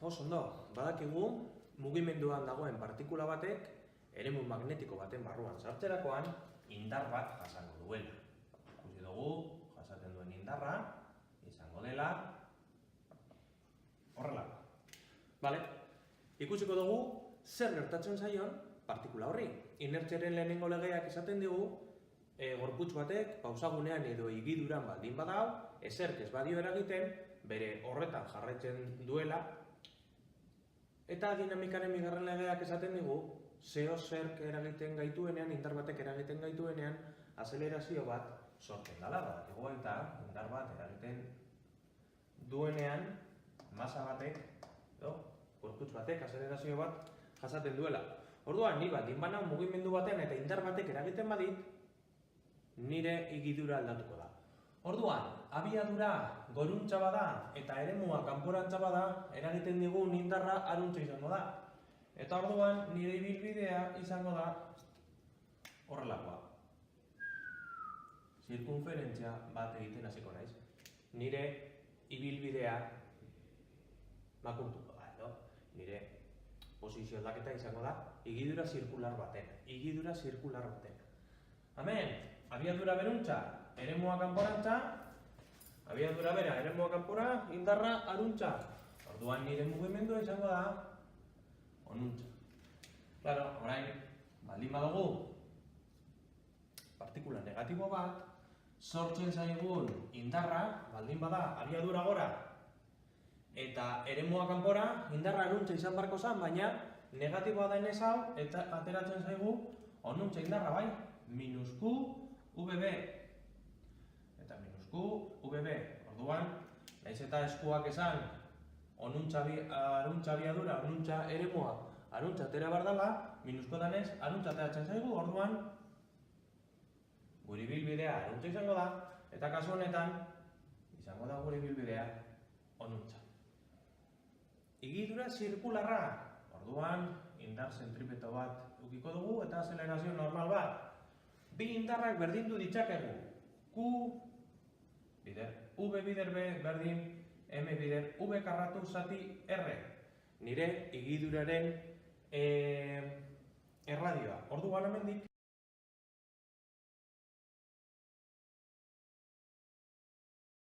Oso ondo, badakigu mugimenduan dagoen partikula batek eremu magnetiko baten barruan sartzerakoan indar bat jasango duela. Ikusi dugu, jasaten duen indarra izango dela horrelako. Bale, ikusiko dugu zer gertatzen zaion partikula horri. Inertziaren lehenengo legeak esaten digu gorputz batek pausagunean edo higiduran baldin badau, ezerk ez badio eragiten, bere horretan jarraitzen duela. Eta dinamikaren bigarren legeak esaten digu, zeo zerk eragiten gaituenean, indar batek eragiten gaituenean, azelerazio bat sortzen dela. Badakigu baita, indar bat eragiten duenean, masa batek, gorputz batek azelerazio bat jasaten duela. Orduan, ni baldin banau mugimendu batean eta indar batek eragiten badit, nire higidura aldatuko da. Orduan, abiadura goruntza bada eta eremua kanporantza bada, eragiten digun indarra haruntza izango da. Eta orduan, nire ibilbidea izango da horrelakoa. Zirkunferentzia bat egiten hasiko naiz. Nire ibilbidea makurtuko da, edo? Nire posizio aldaketa izango da higidura zirkular baten. Higidura zirkular baten. Hemen, abiadura beruntza, eremua kanporantza, abiadura bera, eremua kanpora, indarra haruntza. Orduan nire mugimendua izango da honuntza. Claro, orain, baldin badugu partikula negatibo bat, sortzen zaigun indarra, baldin bada, abiadura gora, eta eremua kanpora, indarra haruntza izan barko zen, baina negatiboa denez hau, eta ateratzen zaigu honuntza indarra bai, minus Q, VB. Eta minus Q, VB. Orduan, nahiz eta eskuak esan honuntza abiadura, honuntza eremua, haruntza atera behar dela, minusko danez, haruntza ateratzen zaigu, orduan gure ibilbidea haruntza izango da, eta kasu honetan izango da gure ibilbidea honuntza. Higidura zirkularra, orduan indar zentripeto bat edukiko dugu eta azelerazio normal bat. Bi indarrak berdindu ditzakegu. Q bider V bider B berdin M bider V karratu zati R. Nire higiduraren erradioa. Orduan hemendik